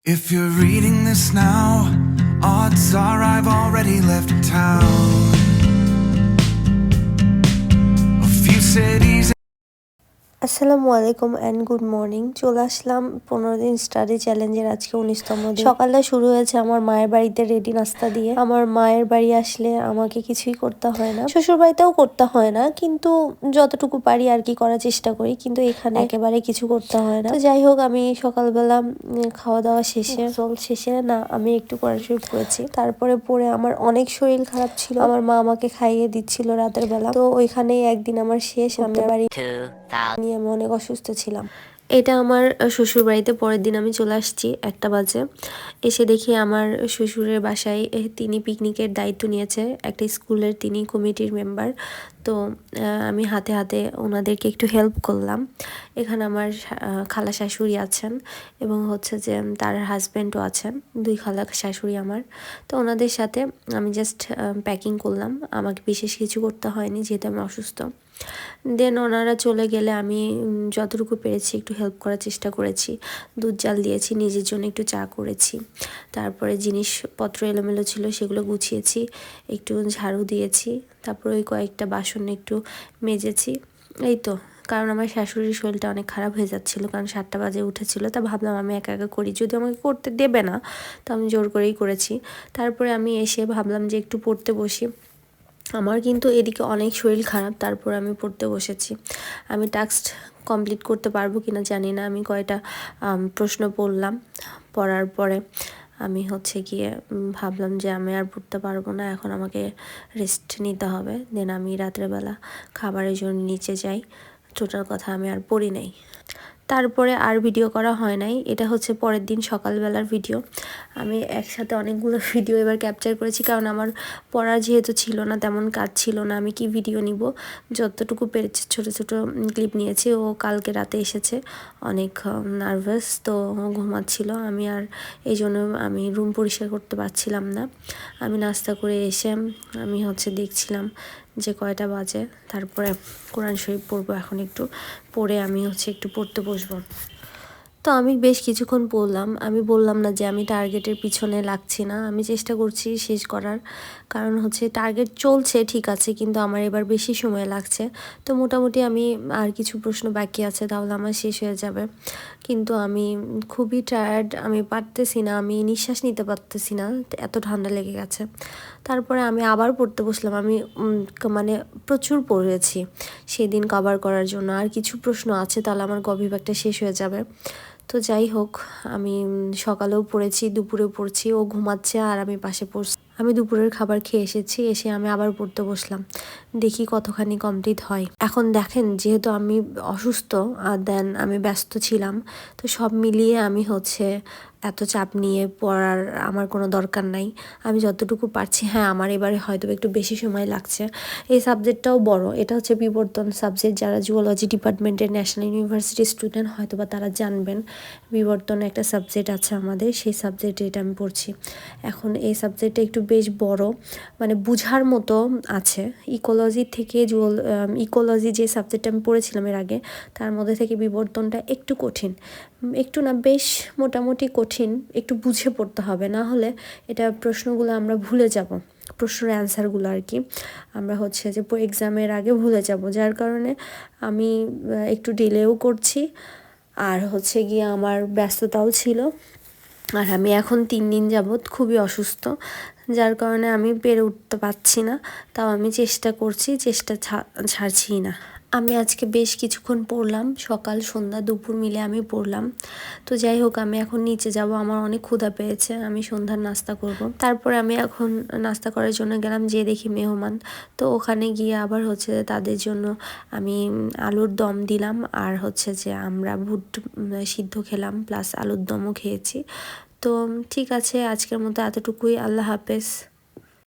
If you're reading this now, odds are I've already left town. A few cities. আসসালামু আলাইকুম and good morning. চলে আসলাম 15 দিন study চ্যালেঞ্জের আজকে 19তম দিন। সকালটা শুরু হয়েছে আমার মায়ের বাড়িতে রেডি নাস্তা দিয়ে। আমার মায়ের বাড়ি আসলে আমাকে কিছুই করতে হয় না, শ্বশুর বাড়িতেও করতে হয় না, কিন্তু যতটুকু পারি আর কি করার চেষ্টা করি, কিন্তু এখানে একেবারে কিছু করতে হয় না। তো যাই হোক, আমি সকালবেলা খাওয়া দাওয়া শেষে না আমি একটু কোরআন শরীফ পড়েছি। তারপরে পড়ে আমার অনেক শরীর খারাপ ছিল, আমার মা আমাকে খাইয়ে দিচ্ছিল রাতের বেলা। তো ওইখানেই একদিন আমার শেষ। আমি বাড়ি নিয়ে আমি অনেক অসুস্থ ছিলাম। এটা আমার শ্বশুর বাড়িতে। পরের দিন আমি চলে আসছি 1টা বাজে। এসে দেখি আমার শ্বশুরের বাসায় তিনি পিকনিকের দায়িত্ব নিয়েছে, একটা স্কুলের তিনি কমিটির মেম্বার। তো আমি হাতে হাতে ওনাদেরকে একটু হেল্প করলাম। এখানে আমার খালা শাশুড়ি আছেন এবং হচ্ছে যে তার হাজব্যান্ডও আছেন, 2 খালা শাশুড়ি আমার। তো ওনাদের সাথে আমি জাস্ট প্যাকিং করলাম, আমাকে বিশেষ কিছু করতে হয়নি যেহেতু আমি অসুস্থ। দেন ওনারা চলে গেলে আমি যতটুকু পেরেছি একটু হেল্প করার চেষ্টা করেছি। দুধ জাল দিয়েছি, নিজের জন্য একটু চা করেছি, তারপরে জিনিসপত্র এলোমেলো ছিল সেগুলো গুছিয়েছি, একটু ঝাড়ু দিয়েছি, তারপরে ওই কয়েকটা বাসন একটু মেজেছি। এই তো, কারণ আমার শাশুড়ির শরীরটা অনেক খারাপ হয়ে যাচ্ছিলো, কারণ 7টা বাজে উঠেছিল। তা ভাবলাম আমি একা একা করি, যদি আমাকে করতে দেবে না তো আমি জোর করেই করেছি। তারপরে আমি এসে ভাবলাম যে একটু পড়তে বসি। আমার কিন্তু এদিকে অনেক শরীর খারাপ, তারপর আমি পড়তে বসেছি। আমি টাস্ক কমপ্লিট করতে পারবো কিনা জানি না। আমি কয়টা প্রশ্ন পড়লাম, পড়ার পরে আমি হচ্ছে গিয়ে ভাবলাম যে আমি আর পড়তে পারবো না, এখন আমাকে রেস্ট নিতে হবে। দেন আমি রাত্রেবেলা খাবারের জন্য নিচে যাই। টোটাল কথা আমি আর পড়ি নাই। তারপরে আর ভিডিও করা হয় নাই। এটা হচ্ছে পরের দিন সকালবেলার ভিডিও। আমি একসাথে অনেকগুলো ভিডিও এবার ক্যাপচার করেছি, কারণ আমার পড়া যেহেতু ছিল না, তেমন কাজ ছিল না, আমি কি ভিডিও নিব, যতটুকু পেরেছি ছোটো ছোটো ক্লিপ নিয়েছি। ও কালকে রাতে এসেছে, অনেক নার্ভাস, তো ঘুমাচ্ছিল। আমি আর এই জন্য আমি রুম পরিষ্কার করতে পারছিলাম না। আমি নাস্তা করে এসে আমি হচ্ছে দেখছিলাম যে কয়টা বাজে, তারপরে কোরআন শরীফ পড়বো। এখন একটু পড়ে আমি হচ্ছে একটু পড়তে বসবো। তো আমি বেশ কিছুক্ষণ পড়লাম। আমি বললাম না যে আমি টার্গেটের পিছনে লাগছি না, আমি চেষ্টা করছি শেষ করার। কারণ হচ্ছে টার্গেট চলছে ঠিক আছে, কিন্তু আমার এবার বেশি সময় লাগছে। তো মোটামুটি আমি আর কিছু প্রশ্ন বাকি আছে, তাহলে আমার শেষ হয়ে যাবে। কিন্তু আমি খুবই টায়ার্ড, আমি পারতেছি না, আমি নিঃশ্বাস নিতে পারতেছি না, এত ঠান্ডা লেগে গেছে। তারপরে আমি আবার পড়তে বসলাম। আমি মানে প্রচুর পড়েছি সেদিন কভার করার জন্য। আর কিছু প্রশ্ন আছে, তাহলে আমার গ বিভাগটা শেষ হয়ে যাবে। তো যাই হোক, আমি সকালেও পড়েছি, দুপুরে পড়ছি। ও ঘুমাচ্ছে আর আমি পাশে পড়ছি। আমি দুপুরের খাবার খেয়ে এসেছি, এসে আমি আবার পড়তে বসলাম, দেখি কতখানি কমপ্লিট হয়। এখন দেখেন, যেহেতু আমি অসুস্থ আর দেন আমি ব্যস্ত ছিলাম, তো সব মিলিয়ে আমি হচ্ছে এত চাপ নিয়ে পড়ার আমার কোনো দরকার নাই। আমি যতটুকু পারছি, হ্যাঁ আমার এবারে হয়তো একটু বেশি সময় লাগছে। এই সাবজেক্টটাও বড়, এটা হচ্ছে বিবর্তন সাবজেক্ট। যারা জুওলজি ডিপার্টমেন্টের ন্যাশনাল ইউনিভার্সিটির স্টুডেন্ট হয়তো বা তারা জানবেন, বিবর্তন একটা সাবজেক্ট আছে আমাদের, সেই সাবজেক্টে এটা আমি পড়ছি। এখন এই সাবজেক্টটা একটু বেশ বড়, মানে বুঝার মতো আছে। ইকোলজি থেকে ইকোলজি যে সাবজেক্টটা আমি পড়েছিলাম এর আগে, তার মধ্যে থেকে বিবর্তনটা একটু কঠিন, একটু না বেশ মোটামুটি কঠিন, একটু বুঝে পড়তে হবে, না হলে এটা প্রশ্নগুলো আমরা ভুলে যাব, প্রশ্নের অ্যান্সারগুলো আর কি আমরা হচ্ছে যে এক্সামের আগে ভুলে যাব। যার কারণে আমি একটু ডিলেও করছি, আর হচ্ছে গিয়ে আমার ব্যস্ততাও ছিল। আর আমি এখন 3 দিন যাবৎ খুবই অসুস্থ, যার কারণে আমি পেরে উঠতে পারছি না। তাও আমি চেষ্টা করছি, চেষ্টা ছাড়ছি না। আমি আজকে বেশ কিছুক্ষণ পড়লাম, সকাল সন্ধ্যা দুপুর মিলে আমি পড়লাম। তো যাই হোক, আমি এখন নিচে যাব, আমার অনেক ক্ষুধা পেয়েছে, আমি সন্ধ্যার নাস্তা করব। তারপরে আমি এখন নাস্তা করার জন্য গেলাম, যে দেখি মেহমান। তো ওখানে গিয়ে আবার হচ্ছে তাদের জন্য আমি আলুর দম দিলাম, আর হচ্ছে যে আমরা বুট সিদ্ধ খেলাম, প্লাস আলুর দমও খেয়েছি। তো ঠিক আছে, আজকের মতো এতটুকুই। আল্লাহ হাফেজ।